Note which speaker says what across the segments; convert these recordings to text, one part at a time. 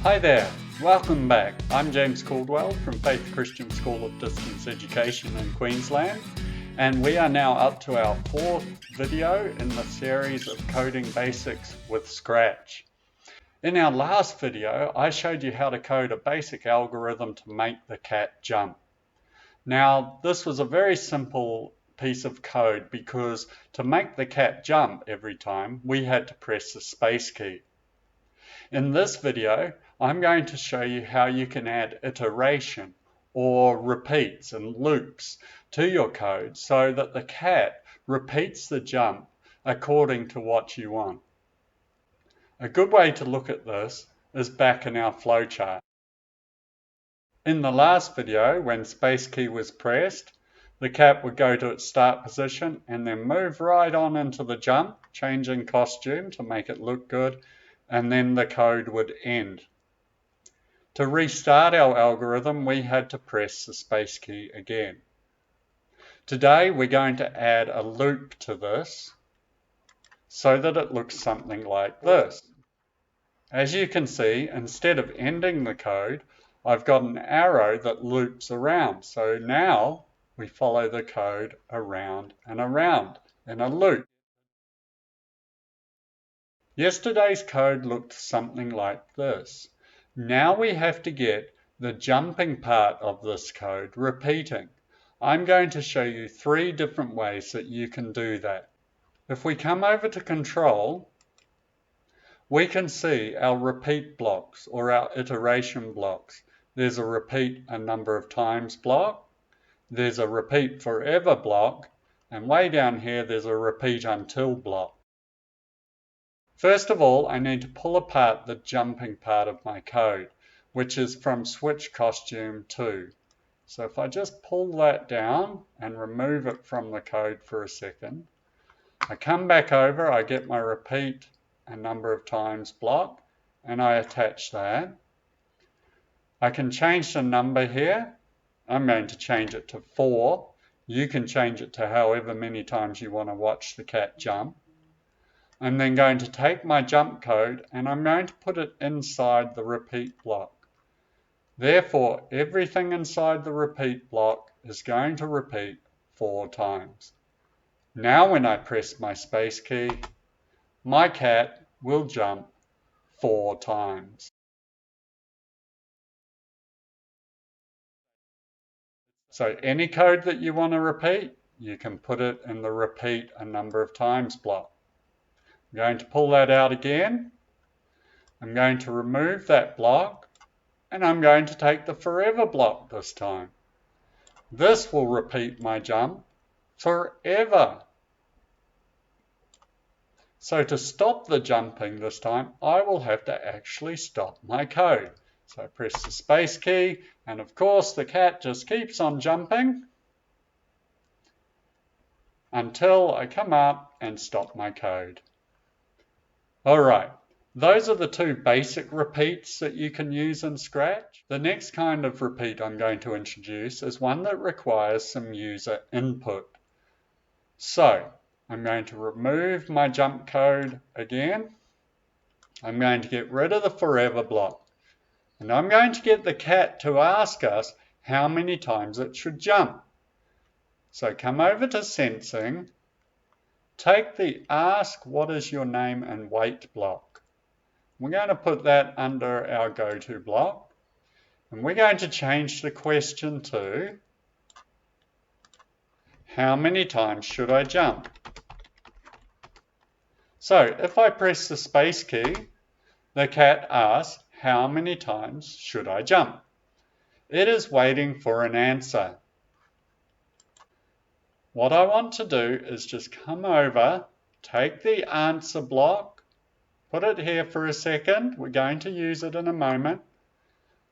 Speaker 1: Hi there, welcome back. I'm James Caldwell from Faith Christian School of Distance Education in Queensland, and we are now up to our fourth video in the series of coding basics with Scratch. In our last video, I showed you how to code a basic algorithm to make the cat jump. Now, this was a very simple piece of code because to make the cat jump every time, we had to press the space key. In this video, I'm going to show you how you can add iteration or repeats and loops to your code so that the cat repeats the jump according to what you want. A good way to look at this is back in our flowchart. In the last video, when space key was pressed, the cat would go to its start position and then move right on into the jump, changing costume to make it look good, and then the code would end. To restart our algorithm, we had to press the space key again. Today, we're going to add a loop to this so that it looks something like this. As you can see, instead of ending the code, I've got an arrow that loops around. So now we follow the code around and around in a loop. Yesterday's code looked something like this. Now we have to get the jumping part of this code repeating. I'm going to show you 3 different ways that you can do that. If we come over to Control, we can see our repeat blocks or our iteration blocks. There's a repeat a number of times block, there's a repeat forever block, and way down here there's a repeat until block. First of all, I need to pull apart the jumping part of my code, which is from switch costume 2. So if I just pull that down and remove it from the code for a second, I come back over, I get my repeat a number of times block, and I attach that. I can change the number here. I'm going to change it to 4. You can change it to however many times you want to watch the cat jump. I'm then going to take my jump code and I'm going to put it inside the repeat block. Therefore, everything inside the repeat block is going to repeat 4 times. Now when I press my space key, my cat will jump 4 times. So any code that you want to repeat, you can put it in the repeat a number of times block. I'm going to pull that out again. I'm going to remove that block and I'm going to take the forever block this time. This will repeat my jump forever. So to stop the jumping this time, I will have to actually stop my code. So I press the space key and of course the cat just keeps on jumping until I come up and stop my code. Alright, those are the 2 basic repeats that you can use in Scratch. The next kind of repeat I'm going to introduce is one that requires some user input. So, I'm going to remove my jump code again. I'm going to get rid of the forever block. And I'm going to get the cat to ask us how many times it should jump. So come over to Sensing. Take the Ask What is your name and wait block. We're going to put that under our Go To block. And we're going to change the question to how many times should I jump? So if I press the space key, the cat asks how many times should I jump? It is waiting for an answer. What I want to do is just come over, take the answer block, put it here for a second. We're going to use it in a moment.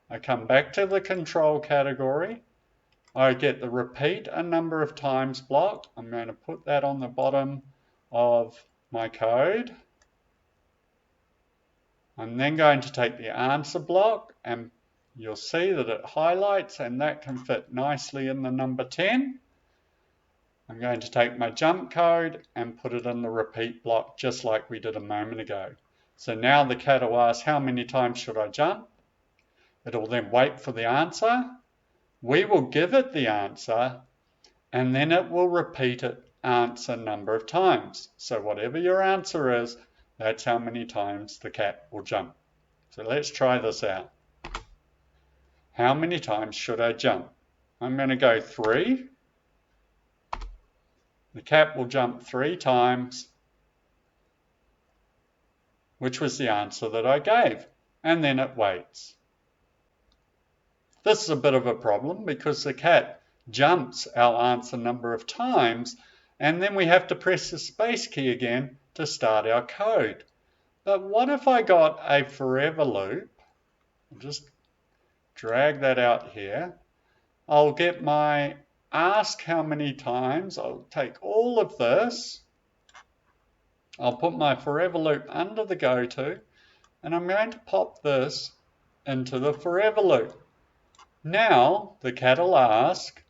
Speaker 1: I come back to the control category. I get the repeat a number of times block. I'm going to put that on the bottom of my code. I'm then going to take the answer block and you'll see that it highlights and that can fit nicely in the number 10. I'm going to take my jump code and put it in the repeat block just like we did a moment ago. So now the cat will ask how many times should I jump? It'll then wait for the answer. We will give it the answer, and then it will repeat it answer number of times. So whatever your answer is, that's how many times the cat will jump. So let's try this out. How many times should I jump? I'm going to go 3. The cat will jump 3 times, which was the answer that I gave, and then it waits. This is a bit of a problem because the cat jumps our answer number of times, and then we have to press the space key again to start our code. But what if I got a forever loop? I'll just drag that out here. I'll get my ask how many times. I'll take all of this. I'll put my forever loop under the go to, and I'm going to pop this into the forever loop. Now the cat will ask,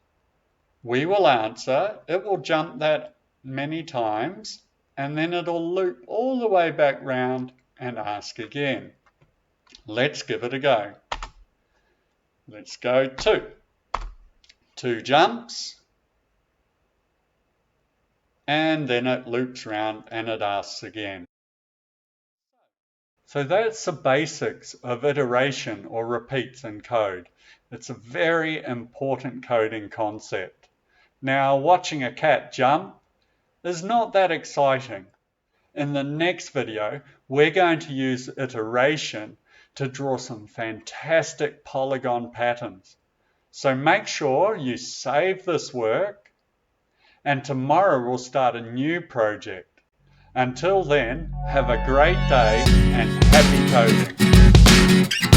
Speaker 1: we will answer, it will jump that many times, and then it'll loop all the way back round and ask again. Let's give it a go. Let's go 2. 2 jumps, and then it loops round and it asks again. So that's the basics of iteration or repeats in code. It's a very important coding concept. Now, watching a cat jump is not that exciting. In the next video, we're going to use iteration to draw some fantastic polygon patterns. So make sure you save this work, and tomorrow we'll start a new project. Until then, have a great day and happy coding.